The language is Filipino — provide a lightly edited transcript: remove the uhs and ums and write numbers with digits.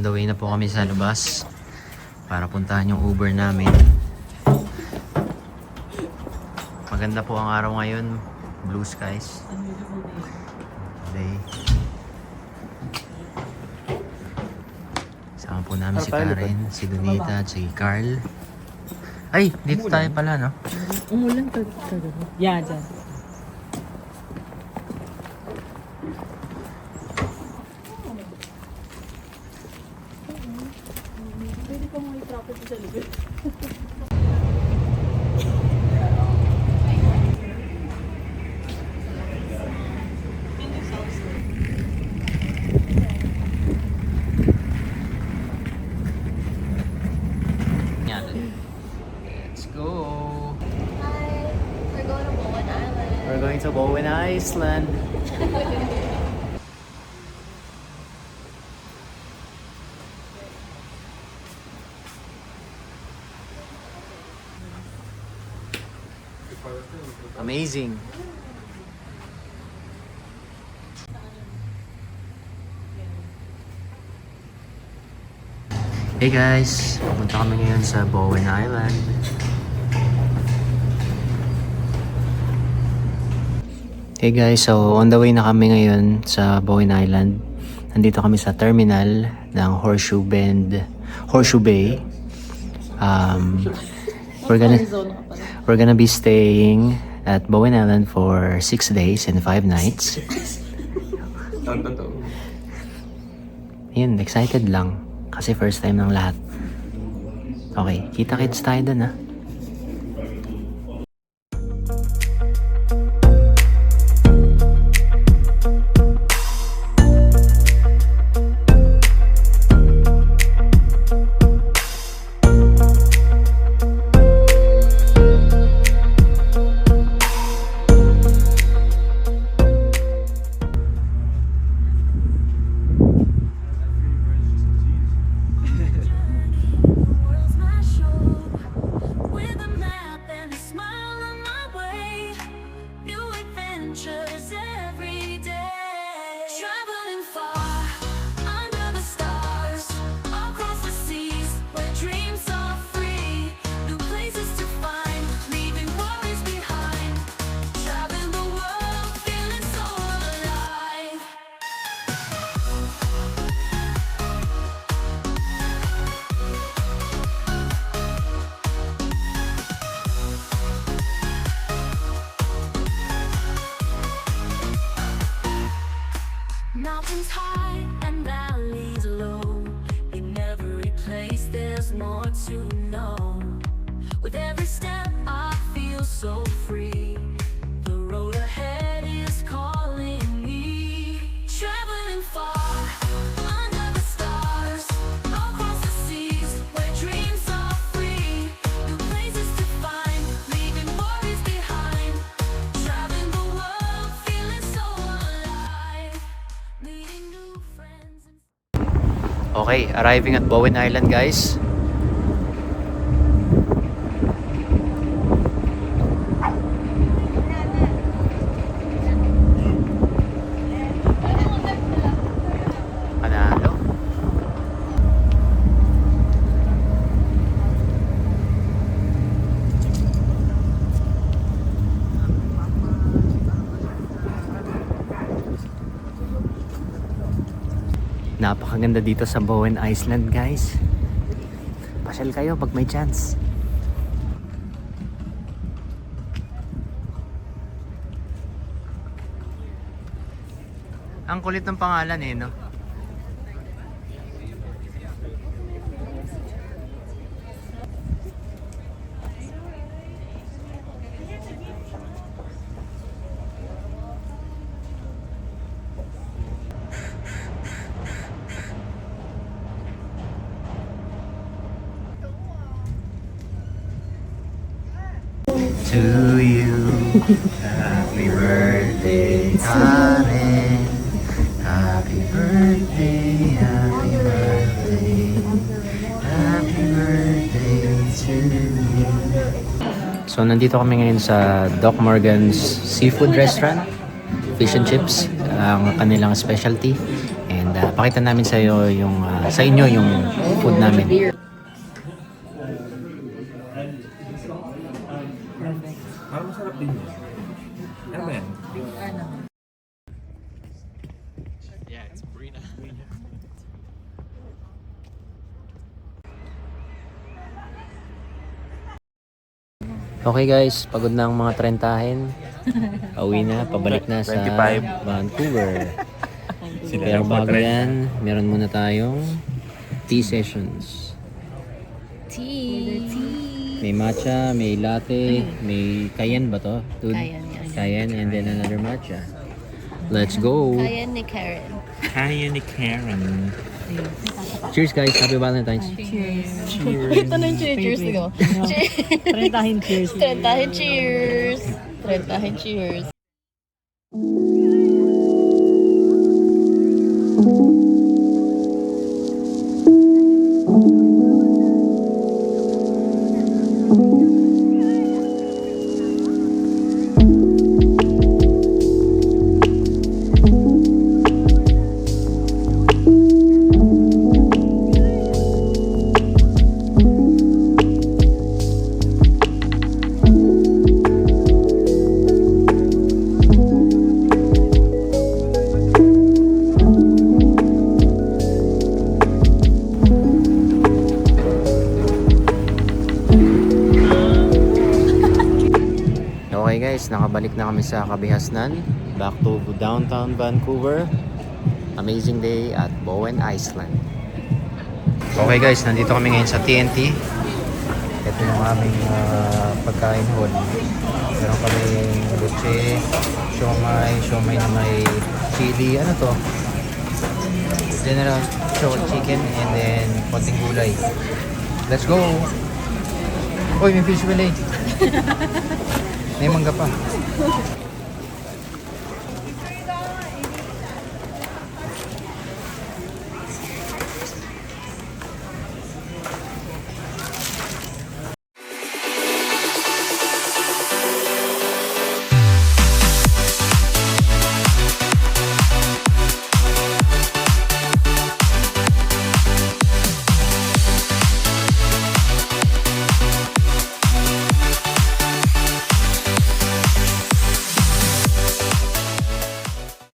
On the way na po kami sa labas para puntahan yung Uber namin. Maganda po ang araw ngayon. Blue skies. Today. Sama po namin si Karen, si Donita, at si Carl. Ay, dito tayo pala, no? Umulan ka. Yeah, dyan. Pwede pa mga i-traffic sa likod. Let's go! Hi, we're going to Bowen Island. We're going to Bowen Island. Amazing. Hey guys, pupunta kami ngayon sa Bowen Island. Hey guys, so on the way na kami ngayon sa Bowen Island. Nandito kami sa terminal ng Horseshoe Bay. We're gonna be staying at Bowen Island for 6 days and 5 nights. Yun, excited lang. Kasi first time ng lahat. Okay, kita-kits tayo dun, ha? World's my show with a map and a smile on my way. New adventures every day. Traveling far under the stars, across the seas where dreams are free. New places to find, leaving worries behind. Traveling the world, feeling so alive. Mountains high and valleys low. In every place there's more to know. With every step I feel so free. The road ahead is calling me. Traveling far under the stars, across the seas where dreams are free. New places to find, leaving worries behind. Traveling the world, feeling so alive. Meeting new friends. Okay, arriving at Bowen Island, guys. Panalo. Napakaganda dito sa Bowen Island, guys. Pasyal kayo pag may chance. Ang kulit ng pangalan, eh, no? To you, happy birthday, Karen. Happy birthday, happy birthday, happy birthday to you. So nandito kami ngayon sa Doc Morgan's Seafood Restaurant. Fish and chips, ang kanilang specialty. And And pakita namin sa iyo yung sa inyo yung food namin. Parang masarap din yun. Ano ba yan? Okay guys, pagod na ang mga trentahin. Pauwi na, pabalik na sa 25. Vancouver. Sila Pero lang mga bago yan, meron muna tayong tea sessions. Tea. May matcha, may latte, may cayenne ba to? Dude? Cayenne and then another matcha. Let's go! Kaya ni Karen. Kaya ni Karen. Cheers guys! Happy Valentine's! Ito na yung cheers ko. Trentahin cheers. Trentahin cheers. Trentahin cheers. Okay guys, nakabalik na kami sa Kabihasnan. Back to downtown Vancouver. Amazing day at Bowen Island. Okay guys, nandito kami ngayon sa TNT. Ito yung aming pagkain hall. Meron kami luche, siomay na may chili. Ano to? General chicken and then konting gulay. Let's go! Uy, may fish fillet. May mangga pa.